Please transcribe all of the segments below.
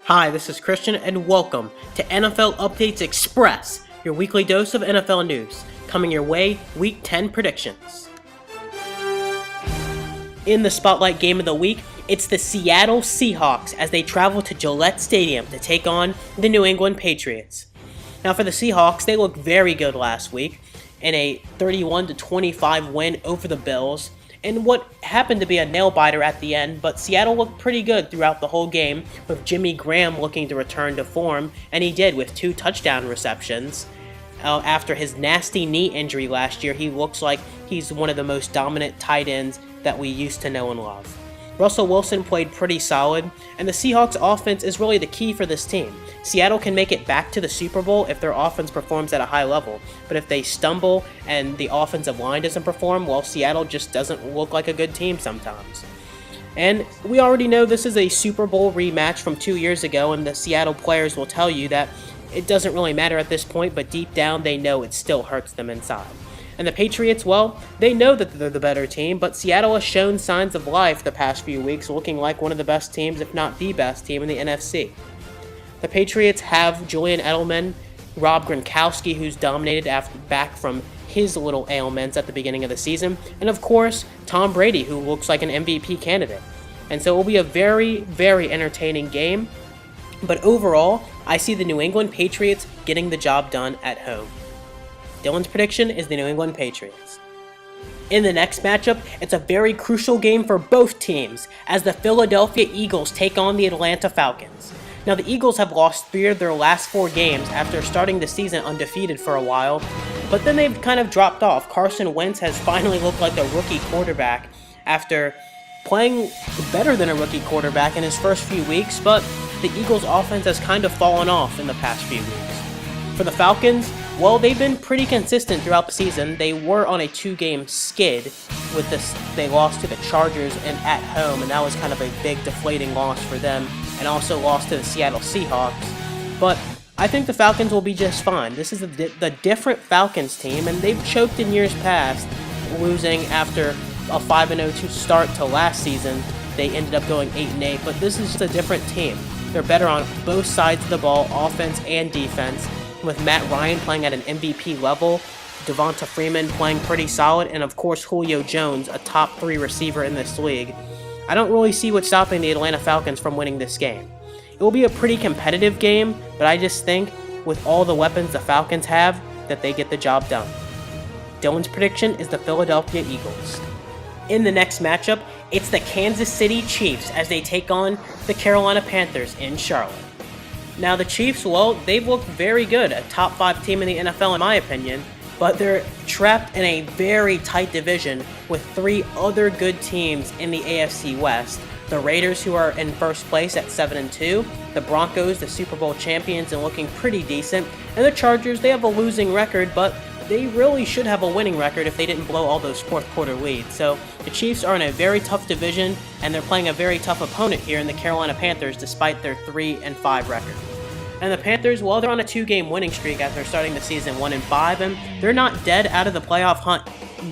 Hi, this is Christian, and welcome to NFL Updates Express, your weekly dose of NFL news, coming your way Week 10 predictions. In the Spotlight Game of the Week, it's the Seattle Seahawks as they travel to Gillette Stadium to take on the New England Patriots. Now for the Seahawks, they looked very good last week in a 31-25 win over the Bills, in what happened to be a nail-biter at the end, but Seattle looked pretty good throughout the whole game, with Jimmy Graham looking to return to form, and he did with 2 touchdown receptions. After his nasty knee injury last year, he looks like he's one of the most dominant tight ends that we used to know and love. Russell Wilson played pretty solid, and the Seahawks offense is really the key for this team. Seattle can make it back to the Super Bowl if their offense performs at a high level, but if they stumble and the offensive line doesn't perform, well, Seattle just doesn't look like a good team sometimes. And we already know this is a Super Bowl rematch from 2 years ago, and the Seattle players will tell you that it doesn't really matter at this point, but deep down they know it still hurts them inside. And the Patriots, well, they know that they're the better team, but Seattle has shown signs of life the past few weeks, looking like one of the best teams, if not the best team in the NFC. The Patriots have Julian Edelman, Rob Gronkowski, who's dominated back from his little ailments at the beginning of the season, and of course, Tom Brady, who looks like an MVP candidate. And so it will be a very, very entertaining game, but overall, I see the New England Patriots getting the job done at home. Dylan's prediction is the New England Patriots. In the next matchup, it's a very crucial game for both teams as the Philadelphia Eagles take on the Atlanta Falcons. Now, the Eagles have lost 3 of their last 4 games after starting the season undefeated for a while, but then they've kind of dropped off. Carson Wentz has finally looked like a rookie quarterback after playing better than a rookie quarterback in his first few weeks, but the Eagles' offense has kind of fallen off in the past few weeks. For the Falcons, well, they've been pretty consistent throughout the season. They were on a 2-game skid with this. They lost to the Chargers and at home, and that was kind of a big deflating loss for them, and also lost to the Seattle Seahawks. But I think the Falcons will be just fine. This is the different Falcons team, and they've choked in years past, losing after a 5-0 start to last season. They ended up going 8-8, but this is just a different team. They're better on both sides of the ball, offense and defense, with Matt Ryan playing at an MVP level, Devonta Freeman playing pretty solid, and of course Julio Jones, a top 3 receiver in this league. I don't really see what's stopping the Atlanta Falcons from winning this game. It will be a pretty competitive game, but I just think with all the weapons the Falcons have, that they get the job done. Dylan's prediction is the Philadelphia Eagles. In the next matchup, it's the Kansas City Chiefs as they take on the Carolina Panthers in Charlotte. Now the Chiefs, well, they've looked very good, a top 5 team in the NFL in my opinion, but they're trapped in a very tight division with 3 other good teams in the AFC West. The Raiders, who are in first place at 7-2, the Broncos, the Super Bowl champions and looking pretty decent, and the Chargers, they have a losing record, but they really should have a winning record if they didn't blow all those fourth quarter leads. So the Chiefs are in a very tough division, and they're playing a very tough opponent here in the Carolina Panthers despite their 3-5 record. And the Panthers, well, they're on a 2-game winning streak after starting the season 1-5, and they're not dead out of the playoff hunt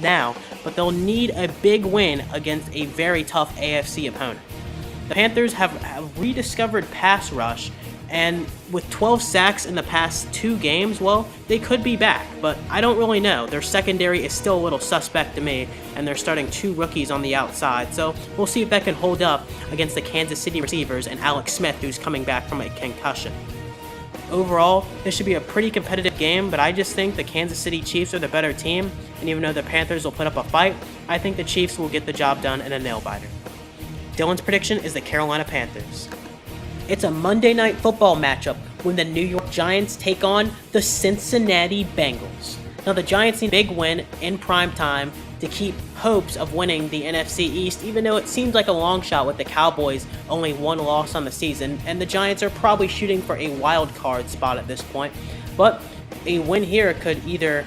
now, but they'll need a big win against a very tough AFC opponent. The Panthers have rediscovered pass rush, and with 12 sacks in the past 2 games, well, they could be back, but I don't really know. Their secondary is still a little suspect to me, and they're starting 2 rookies on the outside, so we'll see if that can hold up against the Kansas City receivers and Alex Smith, who's coming back from a concussion. Overall, this should be a pretty competitive game, but I just think the Kansas City Chiefs are the better team, and even though the Panthers will put up a fight, I think the Chiefs will get the job done in a nail-biter. Dylan's prediction is the Carolina Panthers. It's a Monday Night Football matchup when the New York Giants take on the Cincinnati Bengals. Now, the Giants need a big win in prime time to keep hopes of winning the NFC East, even though it seems like a long shot with the Cowboys only 1 loss on the season, and the Giants are probably shooting for a wild card spot at this point. But a win here could either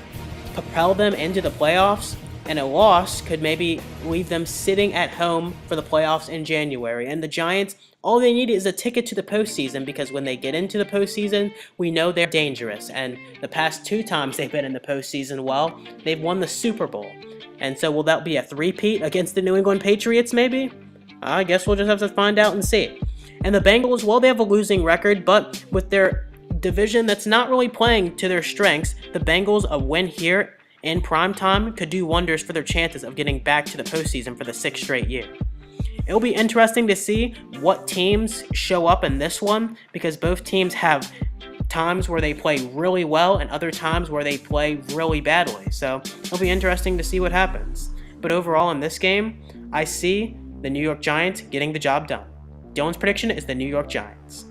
propel them into the playoffs, and a loss could maybe leave them sitting at home for the playoffs in January. And the Giants, all they need is a ticket to the postseason, because when they get into the postseason, we know they're dangerous. And the past 2 times they've been in the postseason, well, they've won the Super Bowl. And so will that be a 3-peat against the New England Patriots maybe? I guess we'll just have to find out and see. And the Bengals, well, they have a losing record, but with their division that's not really playing to their strengths, the Bengals, a win here in primetime could do wonders for their chances of getting back to the postseason for the 6th straight year. It'll be interesting to see what teams show up in this one, because both teams have times where they play really well and other times where they play really badly. So it'll be interesting to see what happens. But overall in this game, I see the New York Giants getting the job done. Dylan's prediction is the New York Giants.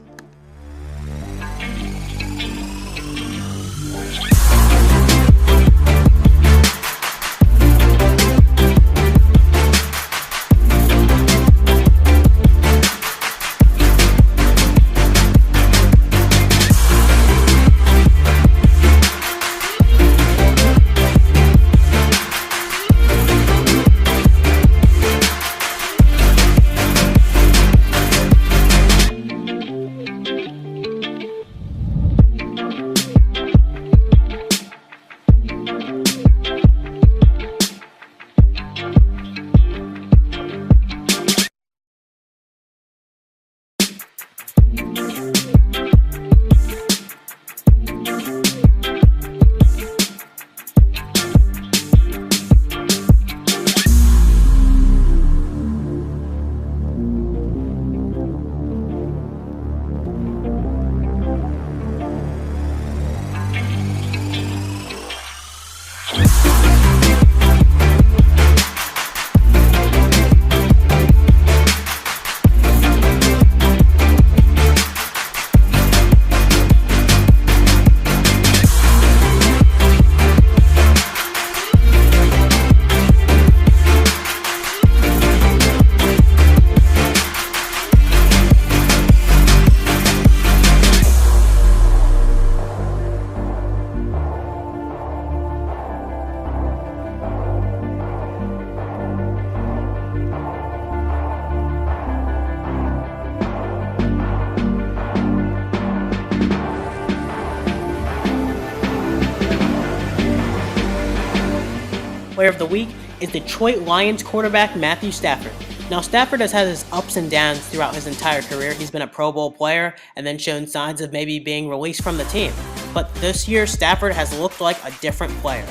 Player of the Week is Detroit Lions quarterback Matthew Stafford. Now, Stafford has had his ups and downs throughout his entire career. He's been a Pro Bowl player and then shown signs of maybe being released from the team. But this year, Stafford has looked like a different player.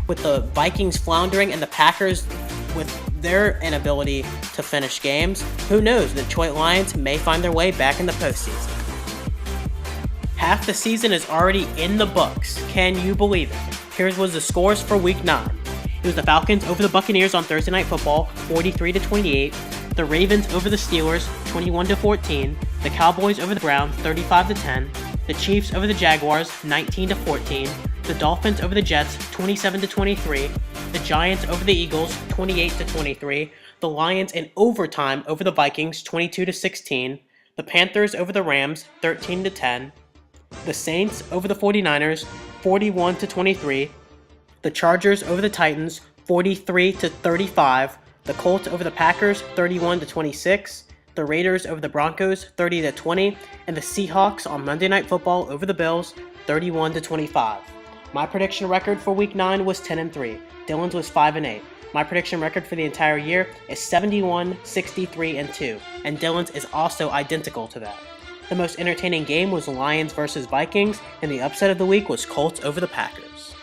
With the Vikings floundering and the Packers with their inability to finish games, who knows, the Detroit Lions may find their way back in the postseason. Half the season is already in the books. Can you believe it? Here was the scores for Week 9. It was the Falcons over the Buccaneers on Thursday Night Football, 43-28. The Ravens over the Steelers, 21-14. The Cowboys over the Browns, 35-10. The Chiefs over the Jaguars, 19-14. The Dolphins over the Jets, 27-23. The Giants over the Eagles, 28-23. The Lions in overtime over the Vikings, 22-16. The Panthers over the Rams, 13-10. The Saints over the 49ers, 41-23. The Chargers over the Titans, 43-35. The Colts over the Packers, 31-26. The Raiders over the Broncos, 30-20. And the Seahawks on Monday Night Football over the Bills, 31-25. My prediction record for Week 9 was 10-3. Dylan's was 5-8. My prediction record for the entire year is 71-63-2. And Dylan's is also identical to that. The most entertaining game was Lions versus Vikings, and the upset of the week was Colts over the Packers.